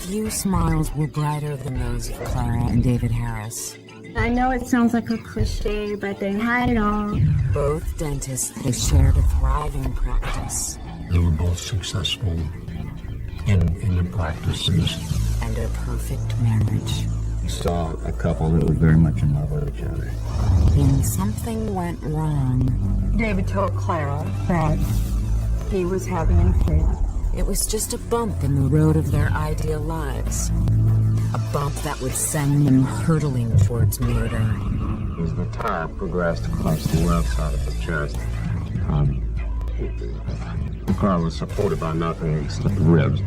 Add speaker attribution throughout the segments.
Speaker 1: Few smiles were brighter than those of Clara and David Harris.
Speaker 2: I know it sounds like a cliche, but they had it all.
Speaker 1: Both dentists, they shared a thriving practice.
Speaker 3: They were both successful in their practices.
Speaker 1: And a perfect marriage.
Speaker 3: We saw a couple that was very much in love with each other.
Speaker 1: Then something went wrong.
Speaker 2: David told Clara that he was having an affair.
Speaker 1: It was just a bump in the road of their ideal lives. A bump that would send them hurtling towards murder.
Speaker 3: As the tire progressed across the left side of the chest, the car was supported by nothing except ribs.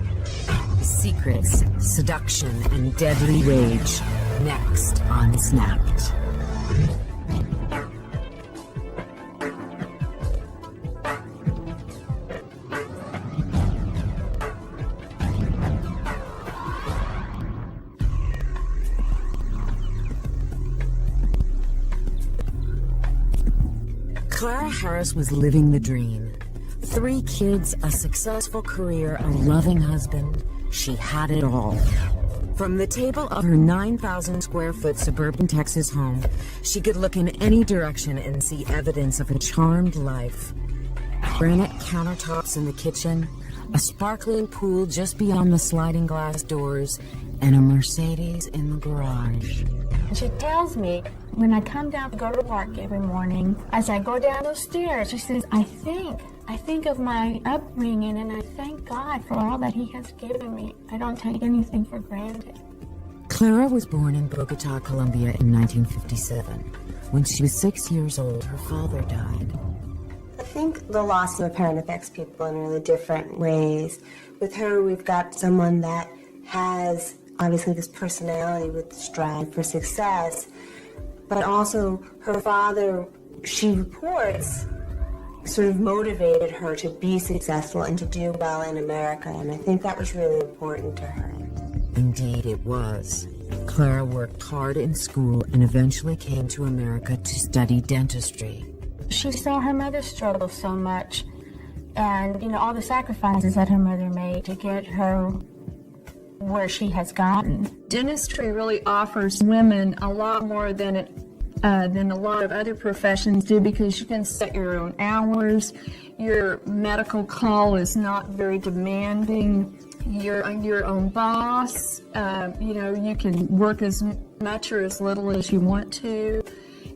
Speaker 1: Secrets, seduction, and deadly rage. Next on Snapped. Clara Harris was living the dream. 3 kids, a successful career, a loving husband. She had it all. From the table of her 9,000 square foot suburban Texas home, she could look in any direction and see evidence of a charmed life. Granite countertops in the kitchen, a sparkling pool just beyond the sliding glass doors, and a Mercedes in the garage.
Speaker 2: She tells me when I come down to go to work every morning, as I go down those stairs, she says, I think of my upbringing and I thank God for all that He has given me. I don't take anything for granted.
Speaker 1: Clara was born in Bogota, Colombia in 1957. When she was 6 years old, her father died.
Speaker 4: I think the loss of a parent affects people in really different ways. With her, we've got someone that has obviously this personality with strive for success, but also her father, she reports, sort of motivated her to be successful and to do well in America, and I think that was really important to her.
Speaker 1: Indeed, it was. Clara worked hard in school and eventually came to America to study dentistry.
Speaker 2: She saw her mother struggle so much, and all the sacrifices that her mother made to get her where she has gotten. Dentistry really offers women a lot more than a lot of other professions do, because you can set your own hours. Your medical call is not very demanding. You're your own boss. You can work as much or as little as you want to.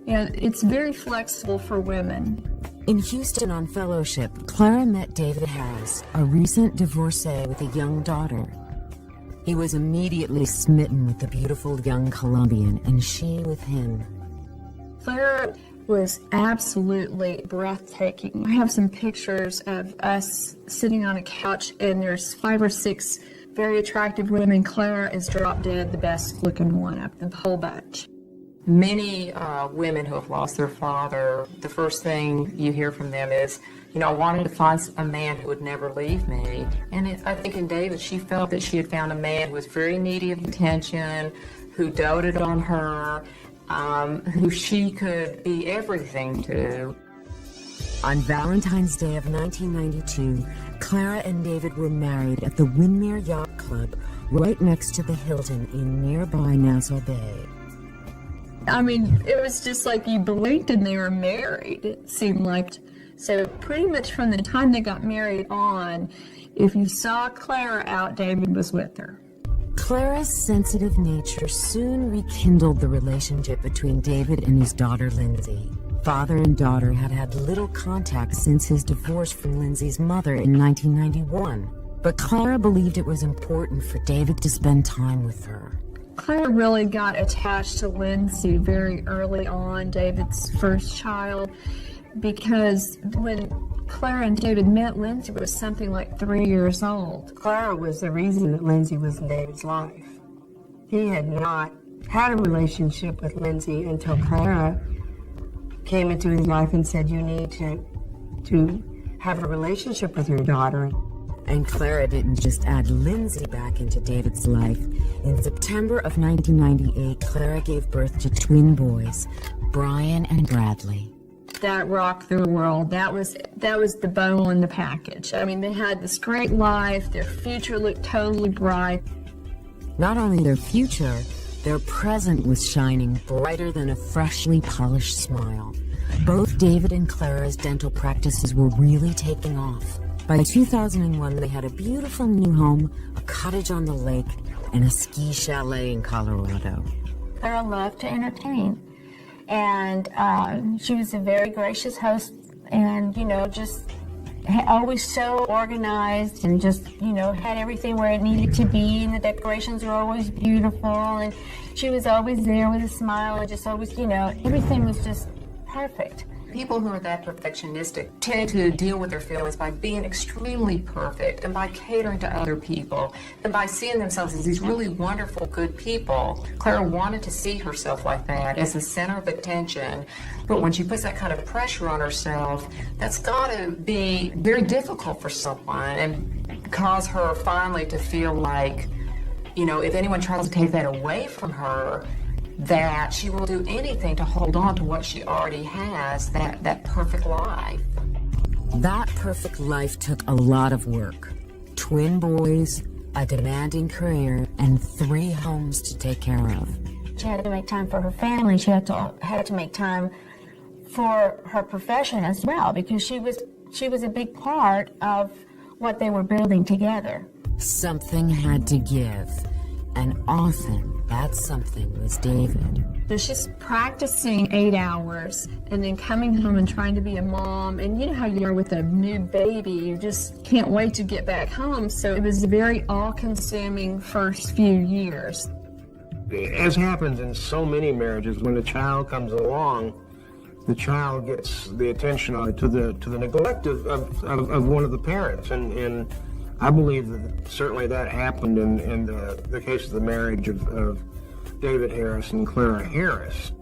Speaker 2: And it's very flexible for women.
Speaker 1: In Houston on fellowship, Clara met David Harris, a recent divorcee with a young daughter. He was immediately smitten with the beautiful young Colombian, and she with him.
Speaker 2: Clara was absolutely breathtaking. I have some pictures of us sitting on a couch, and there's 5 or 6 very attractive women. Clara is drop dead the best looking one of the whole bunch.
Speaker 5: Many women who have lost their father, the first thing you hear from them is, I wanted to find a man who would never leave me. And I think in David, she felt that she had found a man who was very needy of attention, who doted on her, who she could be everything to.
Speaker 1: On Valentine's Day of 1992, Clara and David were married at the Windmere Yacht Club, right next to the Hilton in nearby Nassau Bay.
Speaker 2: I mean, it was just like you blinked and they were married, it seemed like. So pretty much from the time they got married on, if you saw Clara out, David was with her.
Speaker 1: Clara's sensitive nature soon rekindled the relationship between David and his daughter, Lindsay. Father and daughter had had little contact since his divorce from Lindsay's mother in 1991. But Clara believed it was important for David to spend time with her.
Speaker 2: Clara really got attached to Lindsay very early on, David's first child, because when Clara and David met, Lindsay was something like 3 years old.
Speaker 4: Clara was the reason that Lindsay was in David's life. He had not had a relationship with Lindsay until Clara came into his life and said, you need to have a relationship with your daughter.
Speaker 1: And Clara didn't just add Lindsay back into David's life. In September of 1998, Clara gave birth to twin boys, Brian and Bradley.
Speaker 2: That rocked their world. That was the bone in the package. I mean, they had this great life. Their future looked totally bright.
Speaker 1: Not only their future, their present was shining brighter than a freshly polished smile. Both David and Clara's dental practices were really taking off. By 2001, they had a beautiful new home, a cottage on the lake, and a ski chalet in Colorado.
Speaker 2: Clara loved to entertain, and she was a very gracious host, and just always so organized, and just had everything where it needed to be, and the decorations were always beautiful, and she was always there with a smile, and just always everything was just perfect.
Speaker 5: People who are that perfectionistic tend to deal with their feelings by being extremely perfect and by catering to other people and by seeing themselves as these really wonderful, good people. Clara wanted to see herself like that, as the center of attention. But when she puts that kind of pressure on herself, that's got to be very difficult for someone and cause her finally to feel like, if anyone tries to take that away from her, that she will do anything to hold on to what she already has, that perfect life.
Speaker 1: That perfect life took a lot of work. Twin boys, a demanding career, and 3 homes to take care of.
Speaker 2: She had to make time for her family. She had to make time for her profession as well, because she was a big part of what they were building together.
Speaker 1: Something had to give, and often that something was David.
Speaker 2: So she's practicing 8 hours and then coming home and trying to be a mom. And you know how you are with a new baby, you just can't wait to get back home. So it was a very all-consuming first few years.
Speaker 6: As happens in so many marriages, when a child comes along, the child gets the attention to the neglect of one of the parents. And I believe that certainly that happened in the case of the marriage of David Harris and Clara Harris.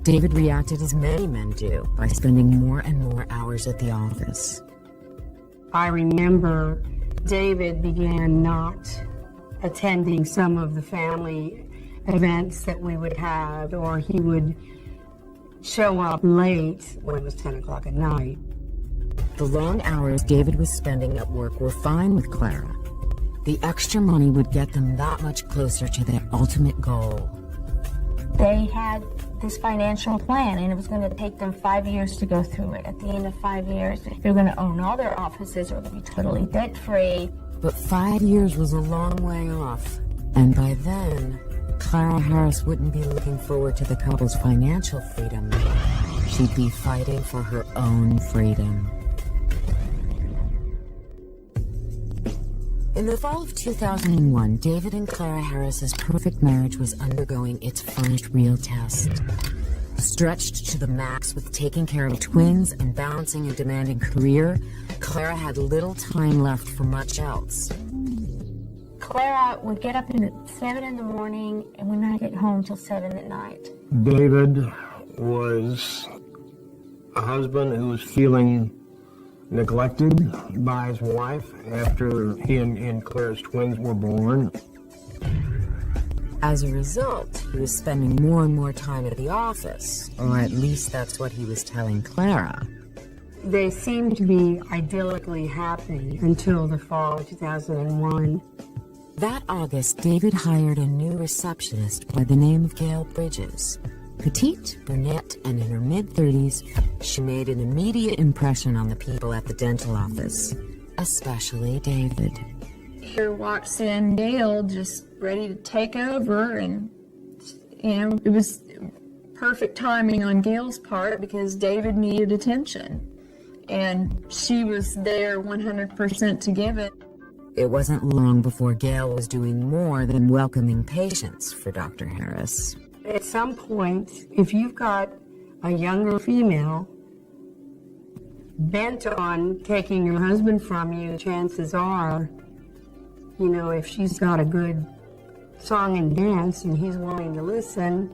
Speaker 1: David reacted as many men do, by spending more and more hours at the office.
Speaker 7: I remember David began not attending some of the family events that we would have, or he would show up late when it was 10 o'clock at night.
Speaker 1: The long hours David was spending at work were fine with Clara. The extra money would get them that much closer to their ultimate goal.
Speaker 2: They had this financial plan, and it was going to take them 5 years to go through it. At the end of 5 years, they were going to own all their offices, or be totally debt-free.
Speaker 1: But 5 years was a long way off, and by then, Clara Harris wouldn't be looking forward to the couple's financial freedom. She'd be fighting for her own freedom. In the fall of 2001, David and Clara Harris's perfect marriage was undergoing its first real test. Stretched to the max with taking care of twins and balancing a demanding career, Clara had little time left for much else.
Speaker 2: Clara would get up at 7 in the morning and would not get home till 7 at night.
Speaker 6: David was a husband who was feeling neglected by his wife after he and Clara's twins were born.
Speaker 1: As a result, he was spending more and more time at the office, or at least that's what he was telling Clara.
Speaker 7: They seemed to be idyllically happy until the fall of 2001.
Speaker 1: That August, David hired a new receptionist by the name of Gail Bridges. Petite, brunette, and in her mid-30s, she made an immediate impression on the people at the dental office, especially David.
Speaker 2: Here walks in Gail, just ready to take over, and it was perfect timing on Gail's part because David needed attention, and she was there 100% to give it.
Speaker 1: It wasn't long before Gail was doing more than welcoming patients for Dr. Harris.
Speaker 7: At some point, if you've got a younger female bent on taking your husband from you, chances are, if she's got a good song and dance and he's willing to listen,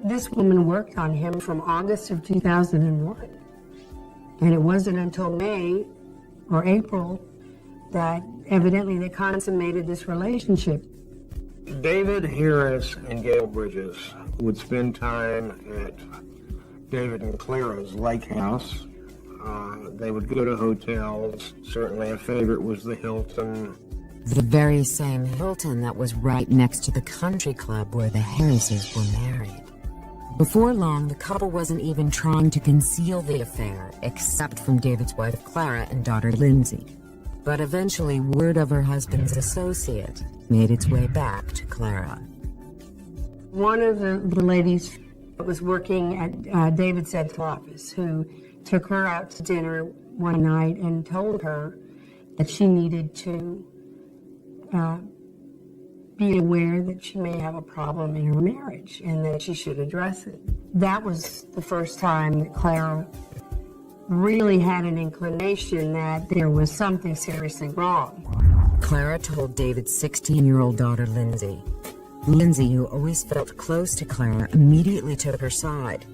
Speaker 7: this woman worked on him from August of 2001. And it wasn't until May or April that evidently they consummated this relationship.
Speaker 6: David Harris and Gail Bridges would spend time at David and Clara's lake house. They would go to hotels. Certainly a favorite was the Hilton.
Speaker 1: The very same Hilton that was right next to the country club where the Harrises were married. Before long, the couple wasn't even trying to conceal the affair, except from David's wife Clara and daughter Lindsay. But eventually, word of her husband's associate made its way back to Clara.
Speaker 7: One of the ladies that was working at David's office, who took her out to dinner one night and told her that she needed to be aware that she may have a problem in her marriage and that she should address it. That was the first time that Clara really had an inclination that there was something seriously wrong.
Speaker 1: Clara told David's 16-year-old daughter Lindsay. Lindsay, who always felt close to Clara, immediately took her side.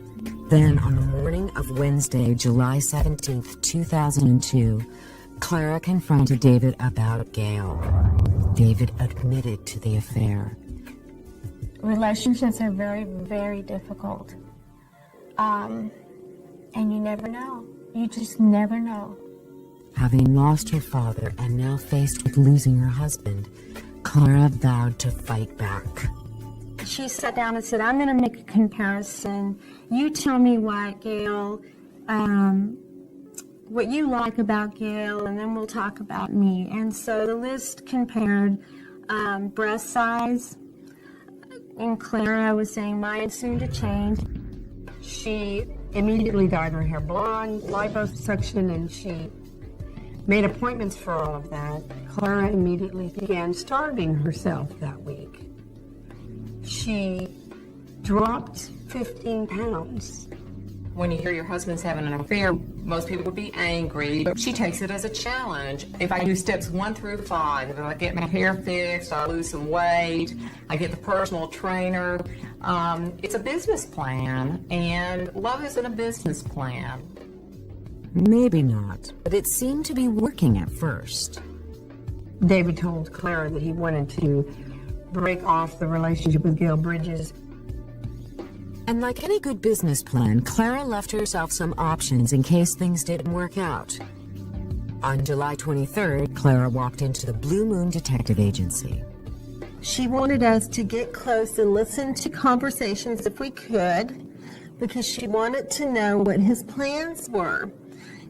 Speaker 1: Then, on the morning of Wednesday, July 17th, 2002, Clara confronted David about Gail. David admitted to the affair.
Speaker 2: Relationships are very, very difficult. And you never know. You just never know.
Speaker 1: Having lost her father and now faced with losing her husband, Clara vowed to fight back.
Speaker 2: She sat down and said, I'm going to make a comparison. You tell me what you like about Gail, and then we'll talk about me. And so the list compared breast size, and Clara was saying mine soon to change.
Speaker 7: She immediately dyed her hair blonde, liposuction, and she made appointments for all of that. Clara immediately began starving herself that week. She dropped 15 pounds.
Speaker 5: When you hear your husband's having an affair, most people would be angry, but she takes it as a challenge. If I do steps 1 through 5, if I get my hair fixed, I lose some weight, I get the personal trainer, it's a business plan, and love isn't a business plan.
Speaker 1: Maybe not, but it seemed to be working at first.
Speaker 7: David told Clara that he wanted to break off the relationship with Gail Bridges.
Speaker 1: And like any good business plan, Clara left herself some options in case things didn't work out. On July 23rd, Clara walked into the Blue Moon Detective Agency.
Speaker 8: She wanted us to get close and listen to conversations if we could, because she wanted to know what his plans were.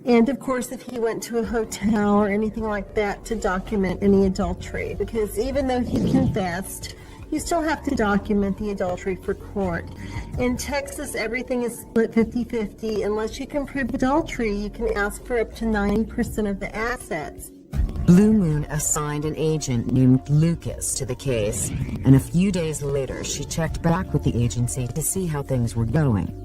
Speaker 8: And of course, if he went to a hotel or anything like that, to document any adultery, because even though he confessed, you still have to document the adultery for court. In Texas, everything is split 50-50. Unless you can prove adultery, you can ask for up to 90% of the assets.
Speaker 1: Blue Moon assigned an agent named Lucas to the case, and a few days later, she checked back with the agency to see how things were going.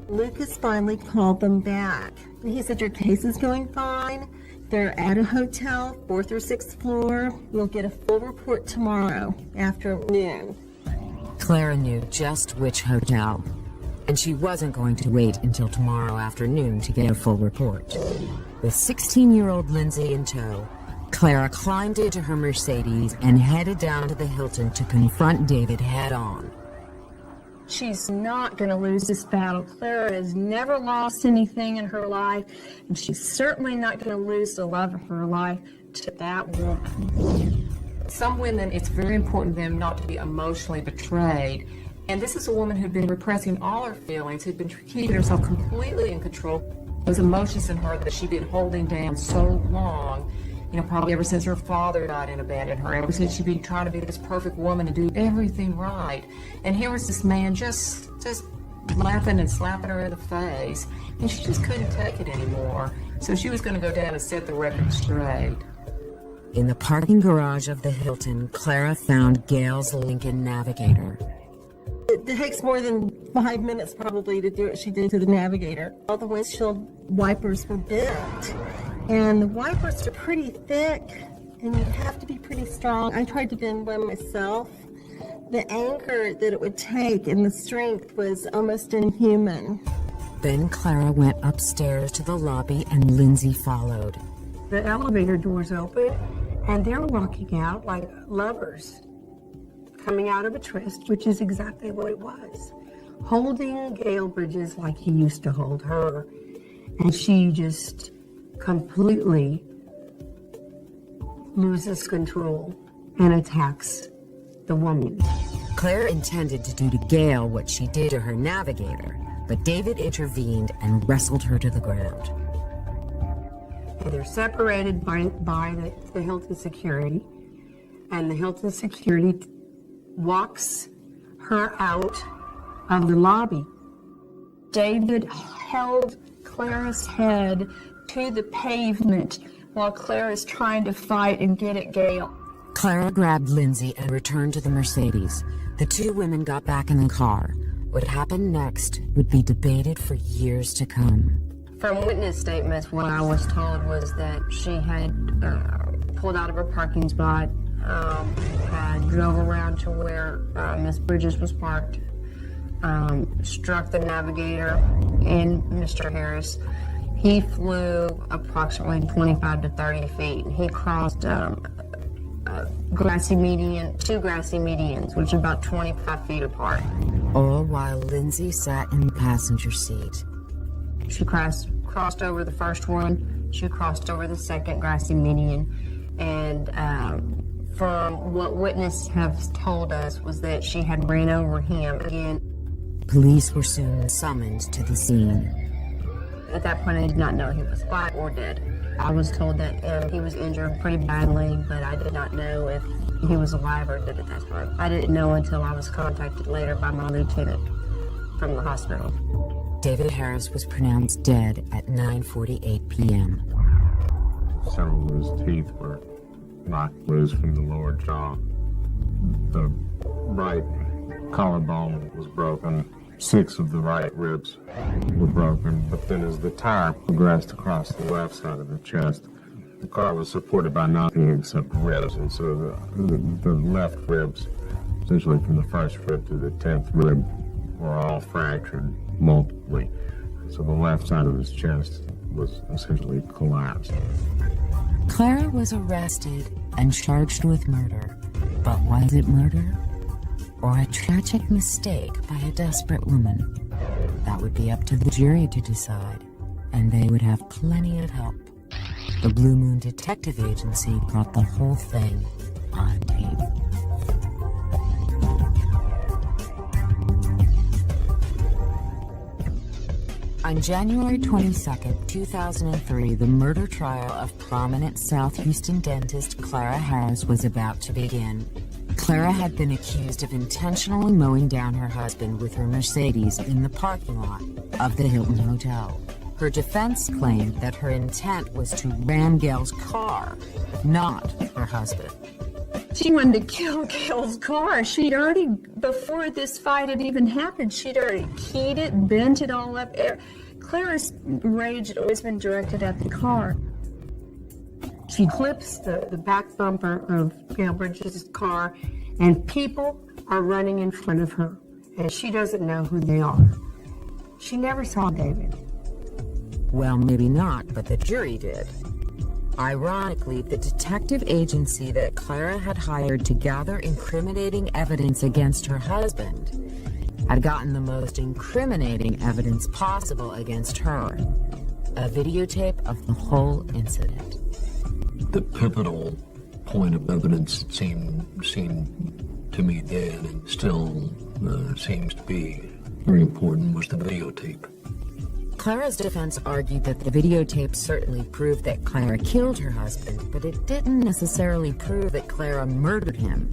Speaker 8: Lucas finally called them back. He said, your case is going fine. They're at a hotel, 4th or 6th floor. We'll get a full report tomorrow afternoon.
Speaker 1: Clara knew just which hotel, and she wasn't going to wait until tomorrow afternoon to get a full report. With 16-year-old Lindsay in tow, Clara climbed into her Mercedes and headed down to the Hilton to confront David head-on.
Speaker 2: She's not going to lose this battle. Clara has never lost anything in her life, and she's certainly not going to lose the love of her life to that woman.
Speaker 5: Some women, it's very important to them not to be emotionally betrayed. And this is a woman who'd been repressing all her feelings, who'd been keeping herself completely in control. Those emotions in her that she'd been holding down so long, probably ever since her father died and abandoned her, ever since she'd been trying to be this perfect woman and do everything right. And here was this man just laughing and slapping her in the face, and she just couldn't take it anymore. So she was going to go down and set the record straight.
Speaker 1: In the parking garage of the Hilton, Clara found Gail's Lincoln Navigator.
Speaker 8: It takes more than 5 minutes probably to do what she did to the Navigator. All the windshield wipers were bent, and the wipers are pretty thick, and you have to be pretty strong. I tried to bend one myself. The anger that it would take and the strength was almost inhuman.
Speaker 1: Then Clara went upstairs to the lobby and Lindsay followed.
Speaker 7: The elevator doors open, and they're walking out like lovers, coming out of a tryst, which is exactly what it was. Holding Gail Bridges like he used to hold her, and she just completely loses control. and attacks the woman.
Speaker 1: Clara intended to do to Gail what she did to her navigator, but David intervened and wrestled her to the ground.
Speaker 7: They're separated by the Hilton security, and the Hilton security walks her out of the lobby.
Speaker 2: David held Clara's head to the pavement while Clara's trying to fight and get at Gail.
Speaker 1: Clara grabbed Lindsay and returned to the Mercedes. The two women got back in the car. What happened next would be debated for years to come.
Speaker 7: From witness statements, what I was told was that she had pulled out of her parking spot, had drove around to where Miss Bridges was parked, struck the navigator and Mr. Harris. He flew approximately 25 to 30 feet. He crossed two grassy medians, which are about 25 feet apart.
Speaker 1: All while Lindsay sat in the passenger seat.
Speaker 7: She crossed over the first one. She crossed over the second grassy median. And from what witnesses have told us was that she had ran over him again.
Speaker 1: Police were soon summoned to the scene.
Speaker 7: At that point, I did not know he was alive or dead. I was told that he was injured pretty badly, but I did not know if he was alive or dead at that time. I didn't know until I was contacted later by my lieutenant from the hospital.
Speaker 1: David Harris was pronounced dead at 9:48 p.m.
Speaker 9: Several of his teeth were knocked loose from the lower jaw. The right collarbone was broken. 6 of the right ribs were broken, but then as the tire progressed across the left side of the chest, the car was supported by nothing except ribs, and so the left ribs, essentially from the first rib to the 10th rib, were all fractured multiply. So the left side of his chest was essentially collapsed.
Speaker 1: Clara was arrested and charged with murder. But was it murder? Or a tragic mistake by a desperate woman? That would be up to the jury to decide, and they would have plenty of help. The Blue Moon Detective Agency caught the whole thing on tape. On January 22, 2003, the murder trial of prominent South Houston dentist Clara Harris was about to begin. Clara had been accused of intentionally mowing down her husband with her Mercedes in the parking lot of the Hilton Hotel. Her defense claimed that her intent was to ram Gail's car, not her husband.
Speaker 2: She wanted to kill Gail's car. She'd already, before this fight had even happened, she'd already keyed it, bent it all up. Clara's rage had always been directed at the car.
Speaker 7: She clips the back bumper of Gail Bridges' car, and people are running in front of her, and she doesn't know who they are. She never saw David.
Speaker 1: Well, maybe not, but the jury did. Ironically, the detective agency that Clara had hired to gather incriminating evidence against her husband had gotten the most incriminating evidence possible against her. A videotape of the whole incident.
Speaker 3: The pivotal point of evidence seemed to me then, and still seems to be very important, was the videotape.
Speaker 1: Clara's defense argued that the videotape certainly proved that Clara killed her husband, but it didn't necessarily prove that Clara murdered him,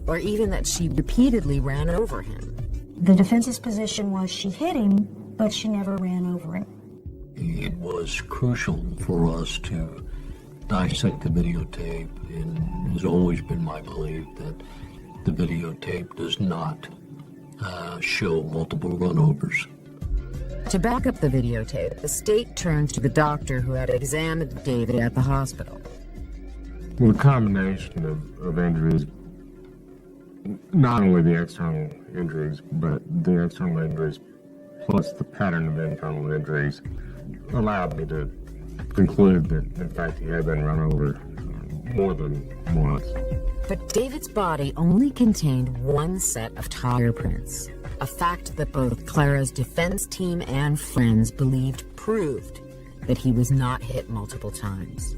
Speaker 1: or even that she repeatedly ran over him.
Speaker 2: The defense's position was she hit him, but she never ran over him.
Speaker 3: It was crucial for us to dissect the videotape, and it has always been my belief that the videotape does not show multiple runovers.
Speaker 1: To back up the videotape, the state turned to the doctor who had examined David at the hospital.
Speaker 9: Well, the combination of injuries, not only the external injuries, but the external injuries plus the pattern of internal injuries, allowed me to conclude that, in fact, he had been run over more than once.
Speaker 1: But David's body only contained one set of tire prints, a fact that both Clara's defense team and friends believed proved that he was not hit multiple times.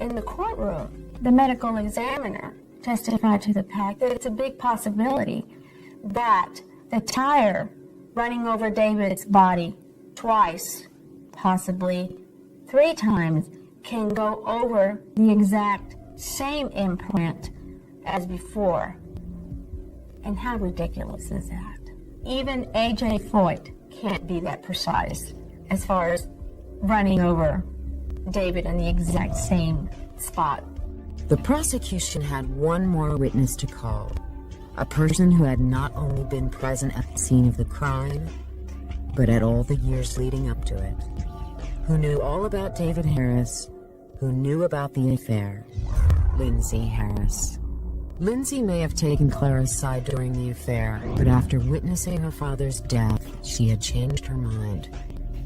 Speaker 2: In the courtroom, the medical examiner testified to the fact that it's a big possibility that the tire running over David's body twice, possibly 3 times, can go over the exact same imprint as before. And how ridiculous is that? Even A.J. Foyt can't be that precise as far as running over David in the exact same spot.
Speaker 1: The prosecution had one more witness to call, a person who had not only been present at the scene of the crime, but at all the years leading up to it, who knew all about David Harris, who knew about the affair, Lindsay Harris. Lindsay may have taken Clara's side during the affair, but after witnessing her father's death, she had changed her mind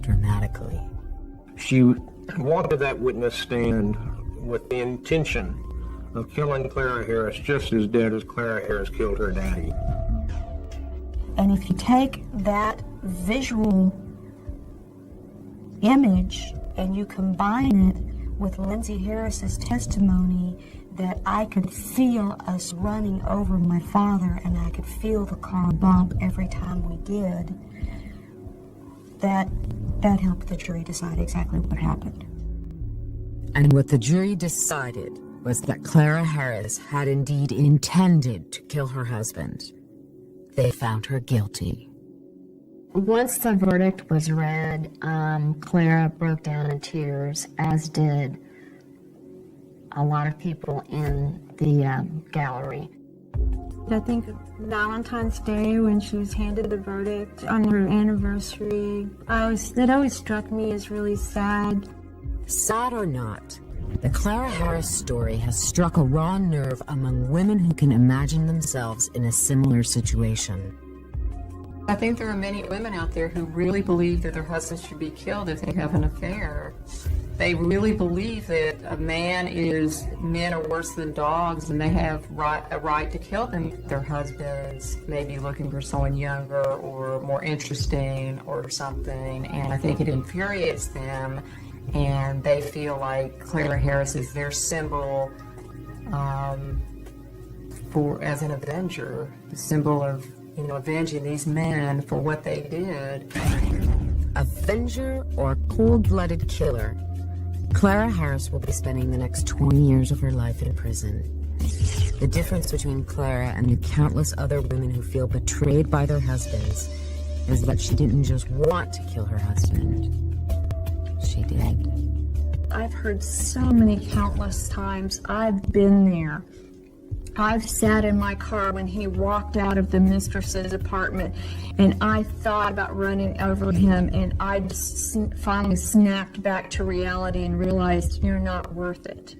Speaker 1: dramatically.
Speaker 6: She walked to that witness stand with the intention of killing Clara Harris just as dead as Clara Harris killed her daddy.
Speaker 2: And if you take that visual image and you combine it with Lindsay Harris's testimony that I could feel us running over my father and I could feel the car bump every time we did, that helped the jury decide exactly what happened.
Speaker 1: And what the jury decided was that Clara Harris had indeed intended to kill her husband. They found her guilty.
Speaker 10: Once the verdict was read, Clara broke down in tears, as did a lot of people in the gallery.
Speaker 2: I think Valentine's Day, when she was handed the verdict on her anniversary, that always struck me as really sad.
Speaker 1: Sad or not, the Clara Harris story has struck a raw nerve among women who can imagine themselves in a similar situation.
Speaker 5: I think there are many women out there who really believe that their husbands should be killed if they have an affair. They really believe that men are worse than dogs and they have a right to kill them. Their husbands may be looking for someone younger or more interesting or something, and I think it infuriates them, and they feel like Clara Harris is their symbol as an avenger, the symbol of avenging these men for what they did.
Speaker 1: Avenger or cold-blooded killer, Clara Harris will be spending the next 20 years of her life in prison. The difference between Clara and the countless other women who feel betrayed by their husbands is that she didn't just want to kill her husband. She did.
Speaker 2: I've heard so many countless times. I've been there. I've sat in my car when he walked out of the mistress's apartment, and I thought about running over him, and I finally snapped back to reality and realized you're not worth it.